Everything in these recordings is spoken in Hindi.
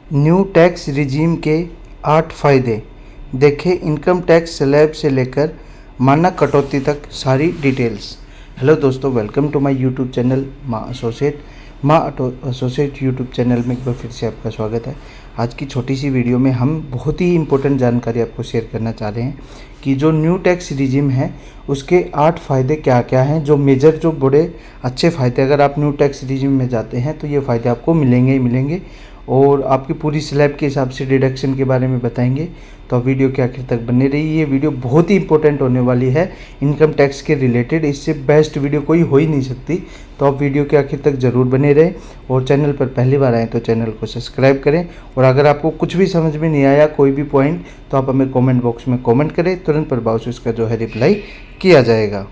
न्यू टैक्स रिजीम के 8 फ़ायदे। देखें इनकम टैक्स स्लैब से लेकर मानक कटौती तक सारी डिटेल्स। हेलो दोस्तों, welcome to my YouTube channel माँ एसोसिएट यूट्यूब चैनल में एक बार फिर से आपका स्वागत है। आज की छोटी सी वीडियो में हम बहुत ही इम्पोर्टेंट जानकारी आपको शेयर करना चाह रहे हैं कि जो न्यू टैक्स रिजीम है उसके 8 फ़ायदे क्या क्या हैं। जो मेजर, जो बड़े अच्छे फ़ायदे, अगर आप न्यू टैक्स रिजीम में जाते हैं तो ये फ़ायदे आपको मिलेंगे ही मिलेंगे और आपकी पूरी स्लैब के हिसाब से डिडक्शन के बारे में बताएंगे। तो आप वीडियो के आखिर तक बने रहिए। ये वीडियो बहुत ही इंपॉर्टेंट होने वाली है इनकम टैक्स के रिलेटेड। इससे बेस्ट वीडियो कोई हो ही नहीं सकती। तो आप वीडियो के आखिर तक ज़रूर बने रहें और चैनल पर पहली बार आएँ तो चैनल को सब्सक्राइब करें। और अगर आपको कुछ भी समझ में नहीं आया, कोई भी पॉइंट, तो आप हमें कॉमेंट बॉक्स में कॉमेंट करें, तुरंत प्रभाव से उसका जो है रिप्लाई किया जाएगा।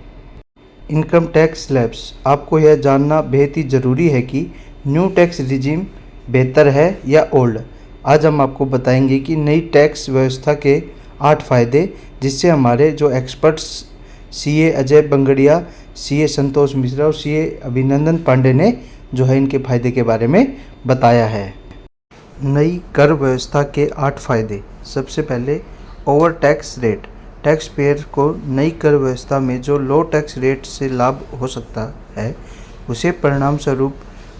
Income tax slabs. आपको यह जानना बेहद ही ज़रूरी है कि न्यू टैक्स रिजीम बेहतर है या ओल्ड। आज हम आपको बताएंगे कि नई टैक्स व्यवस्था के 8 फ़ायदे, जिससे हमारे जो experts CA Ajay बंगड़िया, CA Santosh Mishra और सीए अभिनंदन पांडे ने जो है इनके फ़ायदे के बारे में बताया है। नई कर व्यवस्था के 8 फ़ायदे। सबसे पहले over tax rate. Tax payer को नई कर व्यवस्था में जो लो टैक्स रेट से लाभ हो सकता है, उसे परिणाम स्वरूप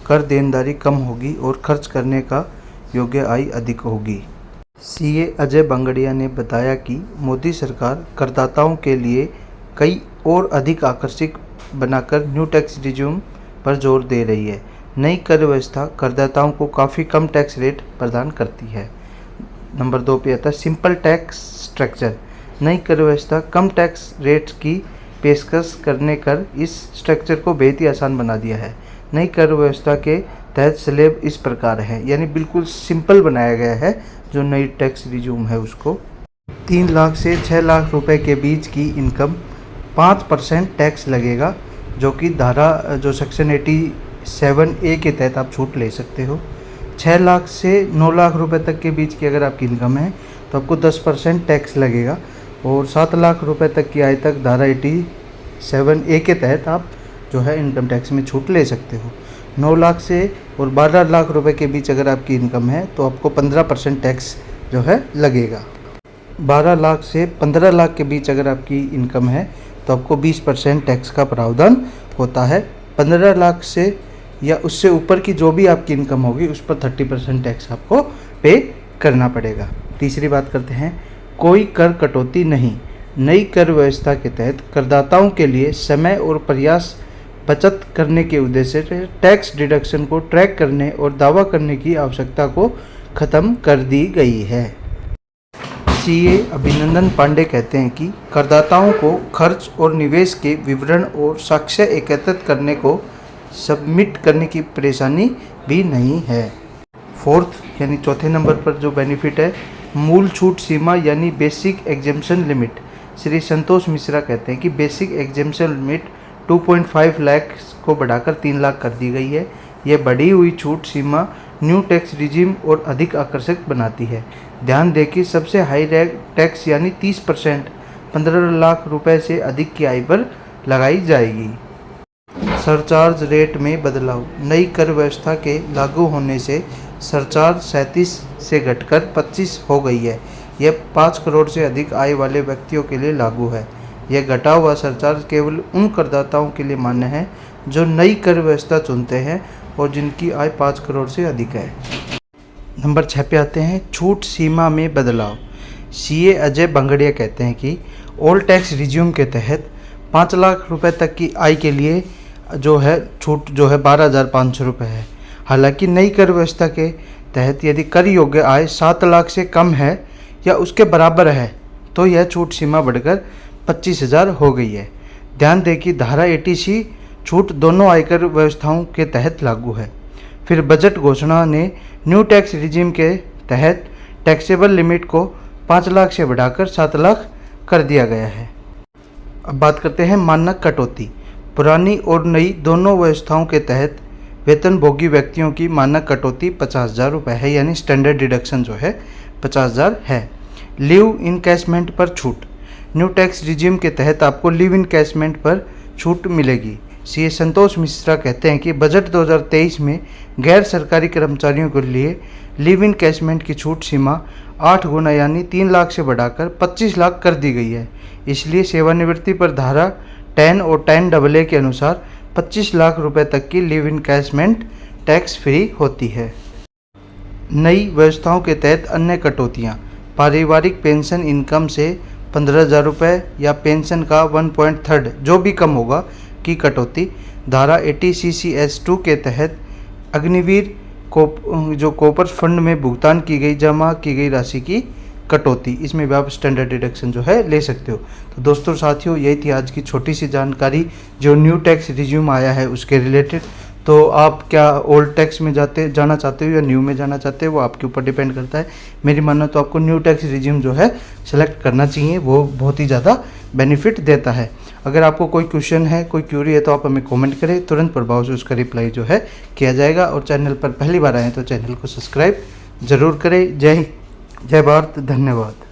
कर देनदारी कम होगी और खर्च करने का योग्य आय अधिक होगी। सीए अजय बंगड़िया ने बताया कि मोदी सरकार करदाताओं के लिए कई और अधिक आकर्षक बनाकर न्यू टैक्स रिजीम पर जोर दे रही है। नई कर व्यवस्था करदाताओं को काफ़ी कम टैक्स रेट प्रदान करती है। नंबर 2 पे आता है सिंपल टैक्स स्ट्रक्चर। नई कर व्यवस्था कम टैक्स रेट की पेशकश करने कर इस स्ट्रक्चर को बेहद ही आसान बना दिया है। नई कर व्यवस्था के तहत स्लैब इस प्रकार है, यानी बिल्कुल सिंपल बनाया गया है। जो नई टैक्स रिजीम है उसको 3 लाख से 6 लाख रुपए के बीच की इनकम 5% टैक्स लगेगा, जो कि धारा जो सेक्शन 87A के तहत आप छूट ले सकते हो। 6 लाख से 9 लाख रुपए तक के बीच की अगर आपकी इनकम है तो आपको 10% टैक्स लगेगा और 7 लाख रुपए तक की आय तक धारा 87A के तहत आप जो है इनकम टैक्स में छूट ले सकते हो। 9 लाख से और 12 लाख रुपए के बीच अगर आपकी इनकम है तो आपको 15% टैक्स जो है लगेगा। 12 लाख से 15 लाख के बीच अगर आपकी इनकम है तो आपको 20% टैक्स का प्रावधान होता है। 15 लाख से या उससे ऊपर की जो भी आपकी इनकम होगी उस पर 30% टैक्स आपको पे करना पड़ेगा। तीसरी बात करते हैं, कोई कर कटौती नहीं। नई कर व्यवस्था के तहत करदाताओं के लिए समय और प्रयास बचत करने के उद्देश्य से टैक्स डिडक्शन को ट्रैक करने और दावा करने की आवश्यकता को ख़त्म कर दी गई है। सीए अभिनंदन पांडे कहते हैं कि करदाताओं को खर्च और निवेश के विवरण और साक्ष्य एकत्रित करने को सबमिट करने की परेशानी भी नहीं है। फोर्थ यानी चौथे नंबर पर जो बेनिफिट है, मूल छूट सीमा यानी basic exemption limit. Shri Santosh Mishra कहते हैं कि बेसिक एग्जेम्पशन लिमिट 2.5 लाख को बढ़ाकर 3 लाख कर दी गई है। यह बढ़ी हुई छूट सीमा न्यू टैक्स रिजीम और अधिक आकर्षक बनाती है। ध्यान दें कि सबसे हाई टैक्स यानी 30% 15 लाख रुपए से अधिक की आय पर लगाई जाएगी। सरचार्ज रेट में बदलाव। नई कर व्यवस्था के लागू होने से सरचार्ज 37 से घटकर 25 हो गई है। यह 5 करोड़ से अधिक आय वाले व्यक्तियों के लिए लागू है। यह घटा हुआ सरचार्ज केवल उन करदाताओं के लिए मान्य है जो नई कर व्यवस्था चुनते हैं और जिनकी आय 5 करोड़ से अधिक है। नंबर 6 पे आते हैं, छूट सीमा में बदलाव। सीए अजय बंगड़िया कहते हैं कि ओल्ड टैक्स रिजीम के तहत 5 लाख रुपए तक की आय के लिए जो है छूट जो है 12,500 रुपये है। हालांकि नई कर व्यवस्था के तहत यदि कर योग्य आय 7 लाख से कम है या उसके बराबर है तो यह छूट सीमा बढ़कर 25,000 हो गई है। ध्यान दें कि धारा 80C छूट दोनों आयकर व्यवस्थाओं के तहत लागू है। फिर बजट घोषणा ने न्यू टैक्स रिजीम के तहत टैक्सेबल लिमिट को 5 लाख से बढ़ाकर 7 लाख कर दिया गया है। अब बात करते हैं मानक कटौती। पुरानी और नई दोनों व्यवस्थाओं के तहत वेतनभोगी व्यक्तियों की मानक कटौती 50,000 रुपये है, यानी स्टैंडर्ड डिडक्शन जो है 50,000 है। लीव इनकैशमेंट पर छूट। न्यू टैक्स रिजीम के तहत आपको लीव इनकैशमेंट पर छूट मिलेगी। सीए संतोष मिश्रा कहते हैं कि बजट 2023 में गैर सरकारी कर्मचारियों के लिए लिव इन कैशमेंट की छूट सीमा 8 गुना यानी 3 लाख से बढ़ाकर 25 लाख कर दी गई है। इसलिए सेवानिवृत्ति पर धारा 10 और 10AA के अनुसार 25 लाख रुपए तक की लिव इन कैशमेंट टैक्स फ्री होती है। नई व्यवस्थाओं के तहत अन्य कटौतियाँ, पारिवारिक पेंशन इनकम से 15,000 रुपये या पेंशन का 1/3 जो भी कम होगा की कटौती। धारा 80 CCS2 के तहत अग्निवीर जो कॉपर फंड में भुगतान की गई जमा की गई राशि की कटौती, इसमें भी आप स्टैंडर्ड डिडक्शन जो है ले सकते हो। तो दोस्तों साथियों, यही थी आज की छोटी सी जानकारी जो न्यू टैक्स रिज्यूम आया है उसके रिलेटेड। तो आप क्या ओल्ड टैक्स में जाना चाहते हो या न्यू में जाना चाहते हो, वो आपके ऊपर डिपेंड करता है। मेरी मानो तो आपको न्यू टैक्स रिज्यूम जो है सेलेक्ट करना चाहिए, वो बहुत ही ज़्यादा बेनिफिट देता है। अगर आपको कोई क्वेश्चन है, कोई क्यूरी है तो आप हमें कमेंट करें, तुरंत प्रभाव से उसका रिप्लाई जो है किया जाएगा। और चैनल पर पहली बार आए तो चैनल को सब्सक्राइब जरूर करें। जय भारत, धन्यवाद।